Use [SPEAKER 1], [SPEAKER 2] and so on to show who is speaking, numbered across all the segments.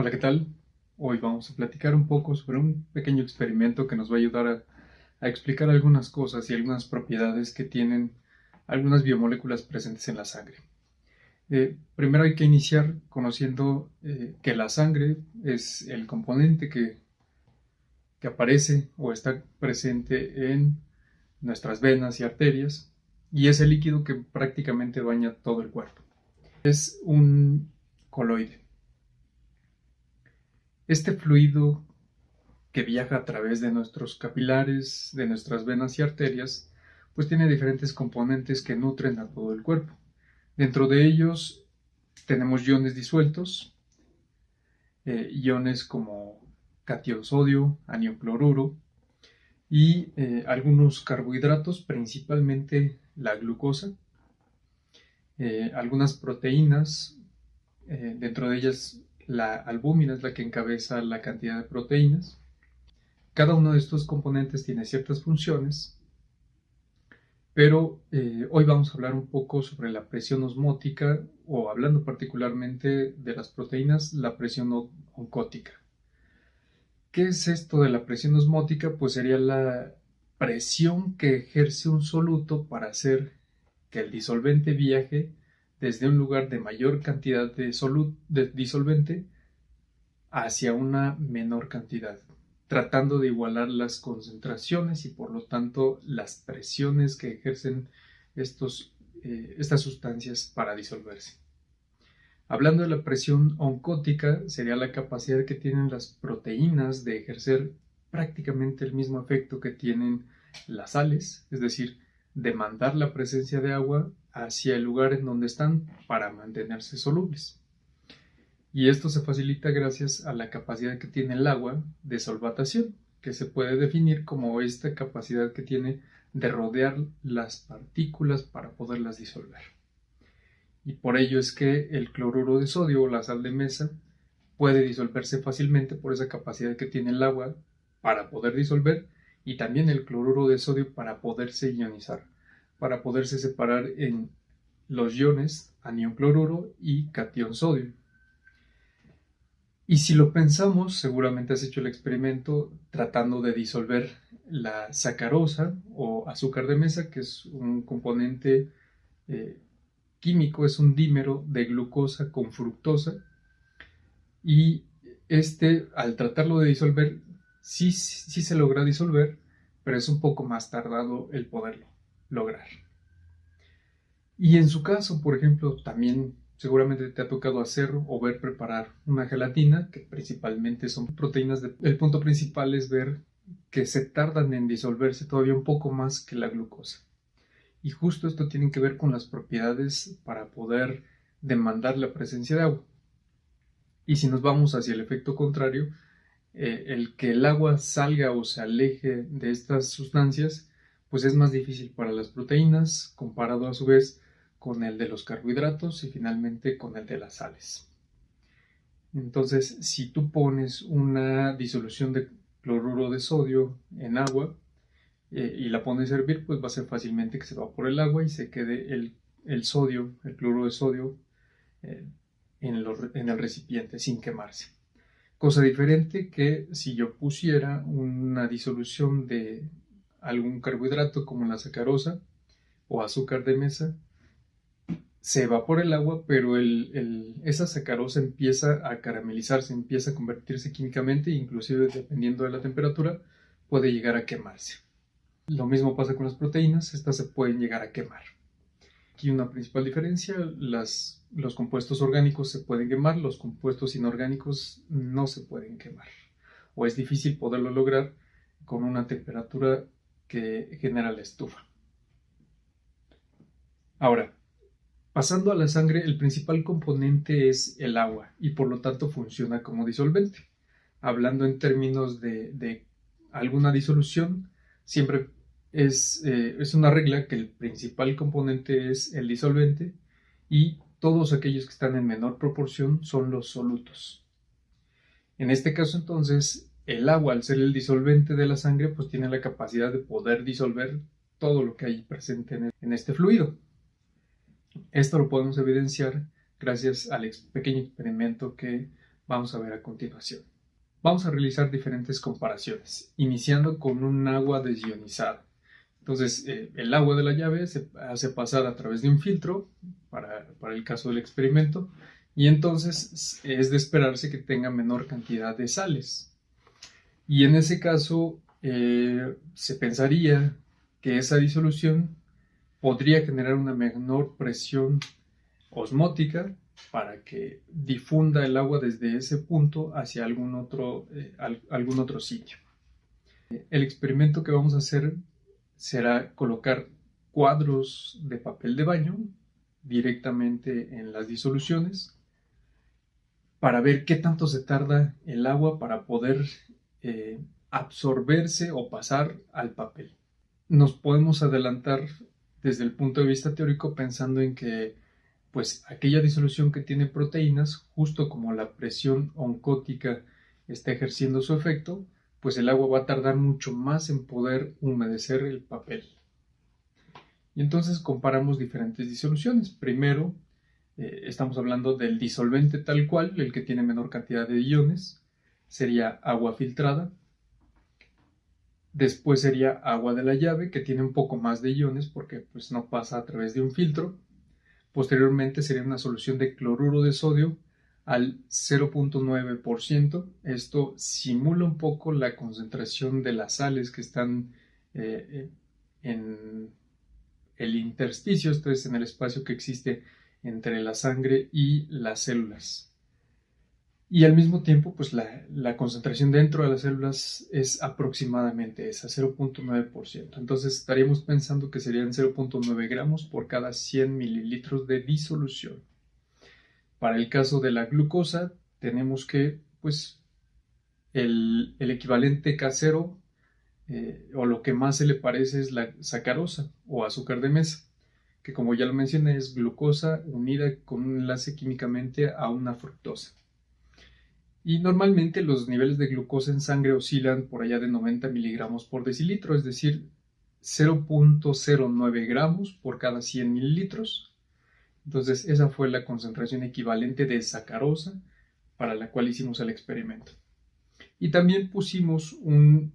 [SPEAKER 1] Hola, ¿qué tal? Hoy vamos a platicar un poco sobre un pequeño experimento que nos va a ayudar a explicar algunas cosas y algunas propiedades que tienen algunas biomoléculas presentes en la sangre. Primero hay que iniciar conociendo que la sangre es el componente que aparece o está presente en nuestras venas y arterias y es el líquido que prácticamente baña todo el cuerpo. Es un coloide. Este fluido que viaja a través de nuestros capilares, de nuestras venas y arterias, pues tiene diferentes componentes que nutren a todo el cuerpo. Dentro de ellos tenemos iones disueltos, iones como catión sodio, anión cloruro y algunos carbohidratos, principalmente la glucosa, algunas proteínas, dentro de ellas la albúmina es la que encabeza la cantidad de proteínas. Cada uno de estos componentes tiene ciertas funciones, pero hoy vamos a hablar un poco sobre la presión osmótica o hablando particularmente de las proteínas, la presión oncótica. ¿Qué es esto de la presión osmótica? Pues sería la presión que ejerce un soluto para hacer que el disolvente viaje desde un lugar de mayor cantidad de disolvente hacia una menor cantidad, tratando de igualar las concentraciones y por lo tanto las presiones que ejercen estas sustancias para disolverse. Hablando de la presión oncótica, sería la capacidad que tienen las proteínas de ejercer prácticamente el mismo efecto que tienen las sales, es decir, demandar la presencia de agua hacia el lugar en donde están para mantenerse solubles. Y esto se facilita gracias a la capacidad que tiene el agua de solvatación, que se puede definir como esta capacidad que tiene de rodear las partículas para poderlas disolver. Y por ello es que el cloruro de sodio o la sal de mesa puede disolverse fácilmente por esa capacidad que tiene el agua para poder disolver y también el cloruro de sodio para poderse ionizar, para poderse separar en los iones anión cloruro y catión sodio. Y si lo pensamos, seguramente has hecho el experimento tratando de disolver la sacarosa o azúcar de mesa, que es un componente químico, es un dímero de glucosa con fructosa, y al tratarlo de disolver, sí se logra disolver, pero es un poco más tardado el poderlo lograr. Y en su caso, por ejemplo, también seguramente te ha tocado hacer o ver preparar una gelatina, que principalmente son proteínas. El punto principal es ver que se tardan en disolverse todavía un poco más que la glucosa. Y justo esto tiene que ver con las propiedades para poder demandar la presencia de agua. Y si nos vamos hacia el efecto contrario, el que el agua salga o se aleje de estas sustancias, pues es más difícil para las proteínas, comparado a su vez con el de los carbohidratos y finalmente con el de las sales. Entonces, si tú pones una disolución de cloruro de sodio en agua y la pones a hervir, pues va a ser fácilmente que se evapore el agua y se quede el sodio, el cloruro de sodio, en el recipiente sin quemarse. Cosa diferente que si yo pusiera una disolución de algún carbohidrato como la sacarosa o azúcar de mesa, se evapora el agua, pero esa sacarosa empieza a caramelizarse, empieza a convertirse químicamente e inclusive dependiendo de la temperatura puede llegar a quemarse. Lo mismo pasa con las proteínas, estas se pueden llegar a quemar. Aquí una principal diferencia, los compuestos orgánicos se pueden quemar, los compuestos inorgánicos no se pueden quemar, o es difícil poderlo lograr con una temperatura que genera la estufa. Ahora, pasando a la sangre, el principal componente es el agua y por lo tanto funciona como disolvente. Hablando en términos de alguna disolución, siempre es una regla que el principal componente es el disolvente y todos aquellos que están en menor proporción son los solutos. En este caso entonces el agua, al ser el disolvente de la sangre, pues tiene la capacidad de poder disolver todo lo que hay presente en este fluido. Esto lo podemos evidenciar gracias al pequeño experimento que vamos a ver a continuación. Vamos a realizar diferentes comparaciones, iniciando con un agua desionizada. Entonces, el agua de la llave se hace pasar a través de un filtro para el caso del experimento, y entonces es de esperarse que tenga menor cantidad de sales. Y en ese caso, se pensaría que esa disolución podría generar una menor presión osmótica para que difunda el agua desde ese punto hacia algún otro sitio. El experimento que vamos a hacer será colocar cuadros de papel de baño directamente en las disoluciones para ver qué tanto se tarda el agua para poder absorberse o pasar al papel. Nos podemos adelantar desde el punto de vista teórico pensando en que pues aquella disolución que tiene proteínas, justo como la presión oncótica está ejerciendo su efecto, pues el agua va a tardar mucho más en poder humedecer el papel. Y entonces comparamos diferentes disoluciones. Primero, estamos hablando del disolvente tal cual, el que tiene menor cantidad de iones, sería agua filtrada. Después sería agua de la llave, que tiene un poco más de iones porque pues, no pasa a través de un filtro. Posteriormente sería una solución de cloruro de sodio al 0.9%. Esto simula un poco la concentración de las sales que están en el intersticio, esto es en el espacio que existe entre la sangre y las células. Y al mismo tiempo, pues la concentración dentro de las células es aproximadamente esa, 0.9%. Entonces estaríamos pensando que serían 0.9 gramos por cada 100 mililitros de disolución. Para el caso de la glucosa, tenemos que, pues, el equivalente casero, o lo que más se le parece es la sacarosa o azúcar de mesa, que como ya lo mencioné es glucosa unida con un enlace químicamente a una fructosa. Y normalmente los niveles de glucosa en sangre oscilan por allá de 90 miligramos por decilitro, es decir, 0.09 gramos por cada 100 mililitros. Entonces esa fue la concentración equivalente de sacarosa para la cual hicimos el experimento. Y también pusimos un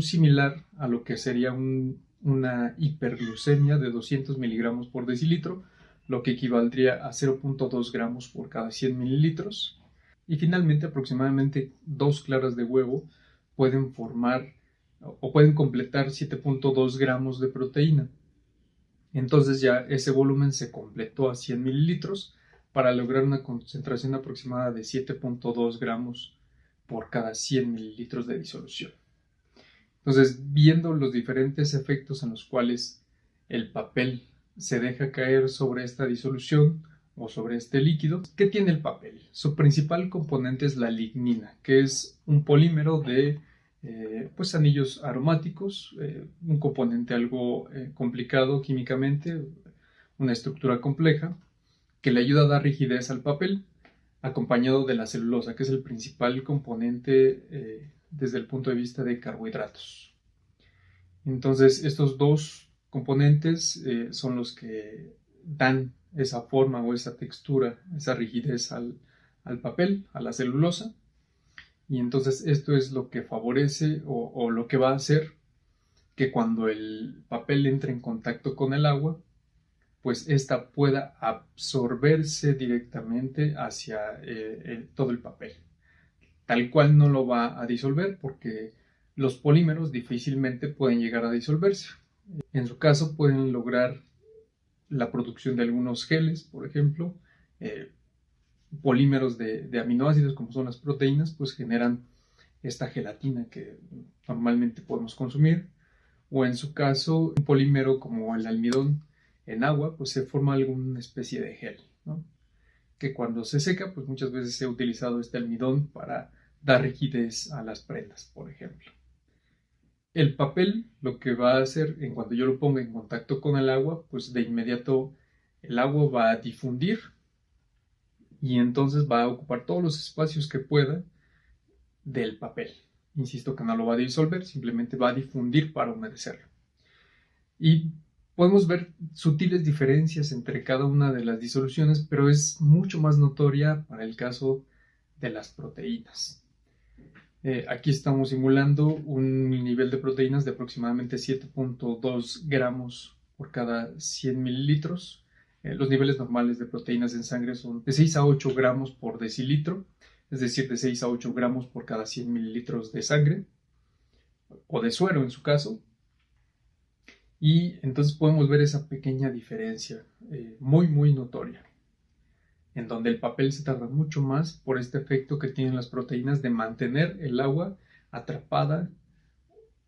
[SPEAKER 1] similar a lo que sería una hiperglucemia de 200 miligramos por decilitro, lo que equivaldría a 0.2 gramos por cada 100 mililitros. Y finalmente, aproximadamente 2 claras de huevo pueden formar o pueden completar 7.2 gramos de proteína. Entonces ya ese volumen se completó a 100 mililitros para lograr una concentración aproximada de 7.2 gramos por cada 100 mililitros de disolución. Entonces, viendo los diferentes efectos en los cuales el papel se deja caer sobre esta disolución o sobre este líquido, ¿qué tiene el papel? Su principal componente es la lignina, que es un polímero de pues anillos aromáticos, un componente algo complicado químicamente, una estructura compleja, que le ayuda a dar rigidez al papel, acompañado de la celulosa, que es el principal componente desde el punto de vista de carbohidratos. Entonces, estos dos componentes son los que dan esa forma o esa textura, esa rigidez al papel, a la celulosa. Y entonces esto es lo que favorece o lo que va a hacer que cuando el papel entre en contacto con el agua, pues ésta pueda absorberse directamente hacia todo el papel. Tal cual no lo va a disolver porque los polímeros difícilmente pueden llegar a disolverse. En su caso pueden lograr la producción de algunos geles, por ejemplo, polímeros de aminoácidos como son las proteínas, pues generan esta gelatina que normalmente podemos consumir, o en su caso un polímero como el almidón en agua, pues se forma alguna especie de gel, ¿no? Que cuando se seca, pues muchas veces se ha utilizado este almidón para dar rigidez a las prendas, por ejemplo. El papel lo que va a hacer en cuanto yo lo ponga en contacto con el agua, pues de inmediato el agua va a difundir y entonces va a ocupar todos los espacios que pueda del papel. Insisto que no lo va a disolver, simplemente va a difundir para humedecerlo. Y podemos ver sutiles diferencias entre cada una de las disoluciones, pero es mucho más notoria para el caso de las proteínas. Aquí estamos simulando un nivel de proteínas de aproximadamente 7.2 gramos por cada 100 mililitros. Los niveles normales de proteínas en sangre son de 6 a 8 gramos por decilitro, es decir, de 6 a 8 gramos por cada 100 mililitros de sangre, o de suero en su caso. Y entonces podemos ver esa pequeña diferencia, muy notoria, en donde el papel se tarda mucho más por este efecto que tienen las proteínas de mantener el agua atrapada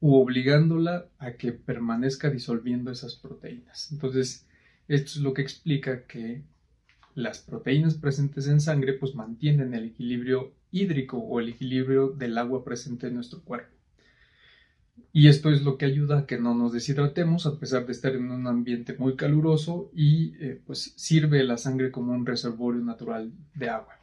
[SPEAKER 1] u obligándola a que permanezca disolviendo esas proteínas. Entonces, esto es lo que explica que las proteínas presentes en sangre pues mantienen el equilibrio hídrico o el equilibrio del agua presente en nuestro cuerpo. Y esto es lo que ayuda a que no nos deshidratemos a pesar de estar en un ambiente muy caluroso y pues sirve la sangre como un reservorio natural de agua.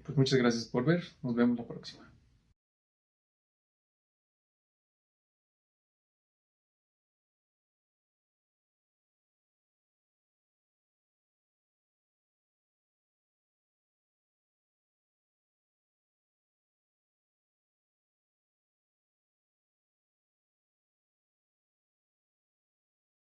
[SPEAKER 1] Pues muchas gracias por ver, nos vemos la próxima.